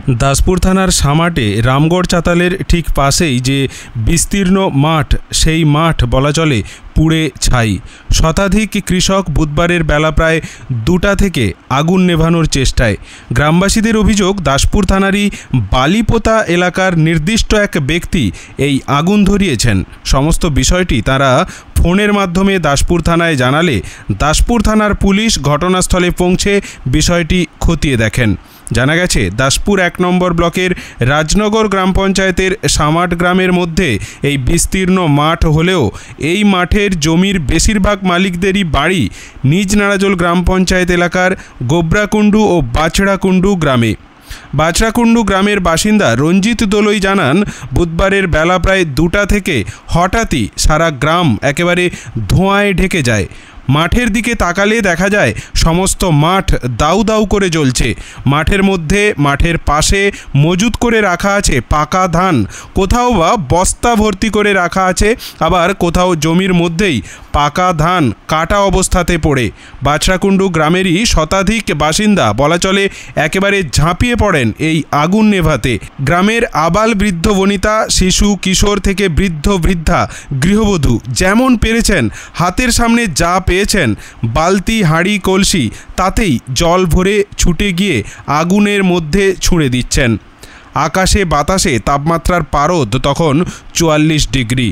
দাসপুর থানার সামাটে রামগড় চাতালের ঠিক পাশেই যে বিস্তীর্ণ মাঠ, সেই মাঠ বলা চলে পুড়ে ছাই। শতাধিক কৃষক বুধবারের বেলা প্রায় 2টা থেকে আগুন নেভানোর চেষ্টায়। গ্রামবাসীদের অভিযোগ, দাসপুর থানারই বালিপোতা এলাকার নির্দিষ্ট এক ব্যক্তি এই আগুন ধরিয়েছেন। সমস্ত বিষয়টি তারা ফোনের মাধ্যমে দাসপুর থানায় জানালে দাসপুর থানার পুলিশ ঘটনাস্থলে পৌঁছে বিষয়টি খতিয়ে দেখেন। জানা গেছে, দাসপুর 1 নম্বর ব্লকের রাজনগর গ্রাম পঞ্চায়েতের সামাট গ্রামের মধ্যে এই বিস্তীর্ণ মাঠ হলেও এই মাঠের জমির বেশিরভাগ মালিকদেরই বাড়ি নিজ নারাজোল গ্রাম পঞ্চায়েত এলাকার গোবরাকুণ্ডু ও বাছড়াকুণ্ডু গ্রামে। বাছড়াকুণ্ডু গ্রামের বাসিন্দা রঞ্জিত দোলই জানান, বুধবারের বেলা প্রায় 2টা থেকে হঠাৎই সারা গ্রাম একেবারে ধোঁয়ায় ঢেকে যায়। মাঠের দিকে তাকালে দেখা যায় সমস্ত মাঠ দাউ দাউ করে জ্বলছে। মাঠের মধ্যে, মাঠের পাশে মজুত করে রাখা আছে পাকা ধান, কোথাও বা বস্তা ভর্তি করে রাখা আছে, আবার কোথাও জমির মধ্যেই পাকা ধান কাটা অবস্থাতে পড়ে। বাছড়াকুণ্ডু গ্রামেরই শতাধিক বাসিন্দা বলা চলে একেবারে ঝাঁপিয়ে পড়েন এই আগুন নেভাতে। গ্রামের আবাল বৃদ্ধ বনিতা, শিশু কিশোর থেকে বৃদ্ধ বৃদ্ধা, গৃহবধূ যেমন পেরেছেন হাতের সামনে যা পেয়েছেন, বালতি হাঁড়ি কলসি, তাতেই জল ভরে ছুটে গিয়ে আগুনের মধ্যে ছুঁড়ে দিচ্ছেন। আকাশে বাতাসে তাপমাত্রার পারদ তখন 44 ডিগ্রি।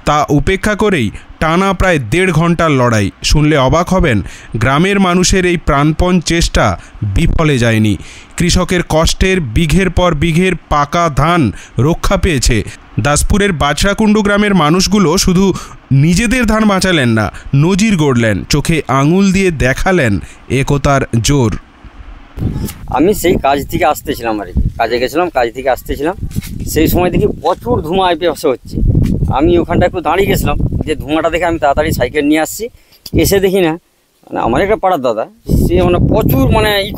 তা উপেক্ষা করেই টানা প্রায় 1.5 ঘন্টার লড়াই। শুনলে অবাক হবেন, গ্রামের মানুষের এই প্রাণপণ চেষ্টা বিফলে যায়নি। কৃষকের কষ্টের বিঘের পর বিঘের পাকা ধান রক্ষা পেয়েছে। দাসপুরের বাছড়াকুণ্ডু গ্রামের মানুষগুলো শুধু নিজেদের ধান বাঁচালেন না, নজির গড়লেন, চোখে আঙুল দিয়ে দেখালেন একতার জোর। আমি সেই কাজ থেকে আসতেছিলাম, কাজে গেছিলাম, কাজ থেকে আসতেছিলাম, সেই সময় দেখি প্রচুর ধোঁয়া আইপিএসে হচ্ছে। আমি ওখানটা একটু দাঁড়িয়ে গেছিলাম, যে ধোঁয়াটা দেখে আমি তাড়াতাড়ি সাইকেল নিয়ে আসছি। এসে দেখি না, মানে আমার একটা পাড়ার দাদা, সে মানে প্রচুর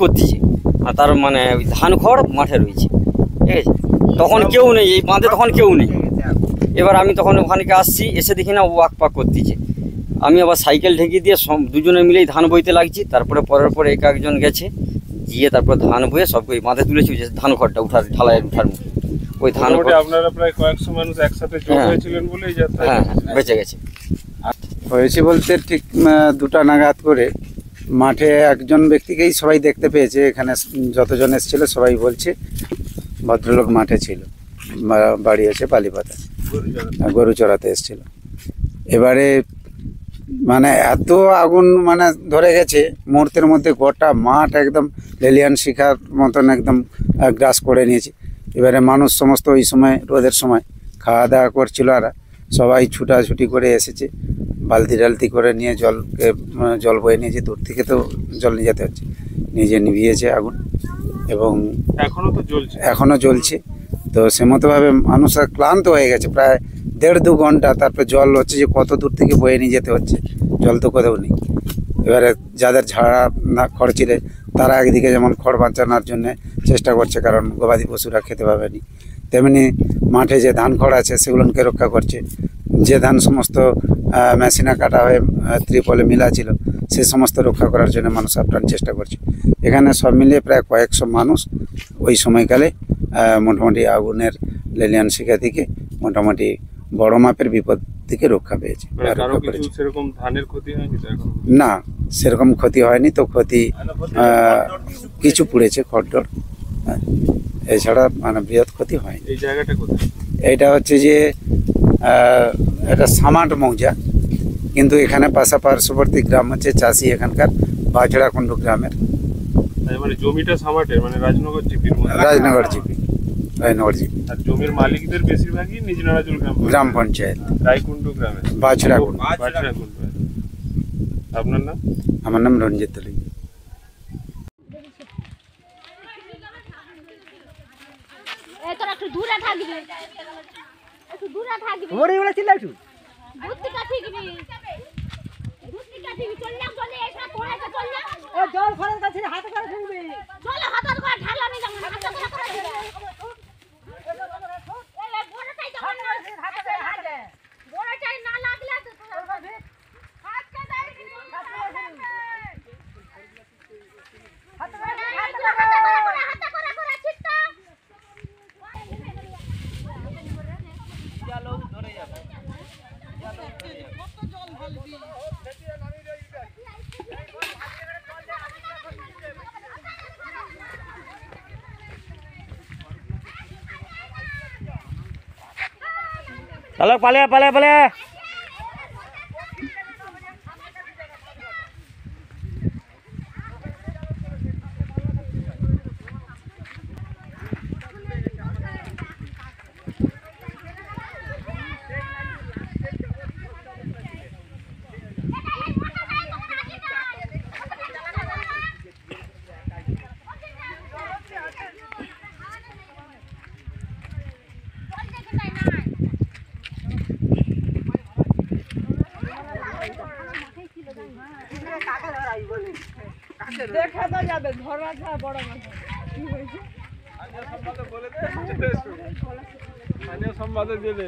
করতেছে, তার ওই ধান খড় মাঠে রয়েছে, ঠিক আছে। তখন কেউ নেই, এই বাঁধে তখন কেউ নেই। এবার আমি তখন ওখানকে আসছি, এসে দেখি না ও আঁকপাক করতেছে। আমি আবার সাইকেল ঢেকে দিয়ে দুজনে মিলেই ধান বইতে লাগছি। তারপরে পরের পরে একজন গেছে, গিয়ে তারপর ধান বয়ে সব ওই বাঁধে তুলেছি, ধান খড়টা উঠার ঢালাইয়ের উঠার ওই ধান। আপনারা প্রায় কয়েকশো মানুষ একসাথে জড়ো হয়েছিলেন বলেই হ্যাঁ বেঁচে গেছে। হয়েছে বলতে ঠিক 2টা নাগাদ করে মাঠে একজন ব্যক্তিকেই সবাই দেখতে পেয়েছে। এখানে যতজন এসেছিল সবাই বলছে ভদ্রলোক মাঠে ছিল, বাড়ি আছে বালিপাতা, গরু চড়াতে এসেছিল। এবারে এত আগুন ধরে গেছে, মুহূর্তের মধ্যে গোটা মাঠ একদম লেলিয়ান শিখার মতন একদম গ্রাস করে নিয়েছে। এবারে মানুষ সমস্ত ওই সময় রোদের সময় খাওয়া দাওয়া করছিল, আর সবাই ছুটাছুটি করে এসেছে, বালতি টালতি করে নিয়ে জল বয়ে নিয়েছে। দূর থেকে তো জল নিয়ে যেতে হচ্ছে, নিজে নিভিয়েছে আগুন এবং এখনও জ্বলছে। তো সে মতোভাবে মানুষ ক্লান্ত হয়ে গেছে, প্রায় 1.5-2 ঘন্টা। তারপরে জল হচ্ছে যে কত দূর থেকে বয়ে নিয়ে যেতে হচ্ছে, জল তো কোথাও নেই। এবারে যাদের ঝাড়া না খড় ছিল, তারা একদিকে যেমন খড় বাঁচানোর জন্য চেষ্টা করছে, কারণ গবাদি পশুরা খেতে পাবেনি, তেমনি মাঠে যে ধান খড় আছে সেগুলোকে রক্ষা করছে। যে ধান সমস্ত মেশিনে কাটা হয়ে ত্রিপলে মিলা ছিল, সে সমস্ত রক্ষা করার জন্য মানুষ আপ্রাণ চেষ্টা করছে। এখানে সব মিলিয়ে প্রায় কয়েকশো মানুষ ওই সময়কালে মোটামুটি আগুনের লেলিয়ান শিখা থেকে মোটামুটি বড় মাপের বিপদ থেকে রক্ষা পেয়েছে। না, সেরকম ক্ষতি হয়নি। তো ক্ষতি কিছু পুড়েছে খড়, এছাড়া বৃহৎ ক্ষতি হয়নি। এটা হচ্ছে যে এটা সামাট মৌজা, কিন্তু এখানে পার্শ্ববর্তী গ্রাম হচ্ছে চাষি এখানকার বাছড়াকুণ্ডু গ্রামের। জমিটা সামাটের, রাজনগর জিপি। রাজনগর জিপি। আর জমির মালিকদের বেশিরভাগই নিজ নারাজোল গ্রাম পঞ্চায়েত, রায়কুণ্ডু গ্রামে, বাছড়াকুণ্ডু। আপনার নাম? আমার নাম রঞ্জিত দোলই। জল ফলের কাছে হাতে করে ফেলবি, জল হাতে করে ঢালানি যেমন হাতে করে ফেলবি, এই বড়টাই যখন হাতে বড়টাই না লাগলে তো হাতটা দেই হাতে করে চিত্তা চলো পালে পালে পালে। দেখা তো যাবে ধরা ছাড়া বড় মাছ কি হয়েছে? স্থানীয় সংবাদে বলে দে, স্থানীয় সংবাদে দিলে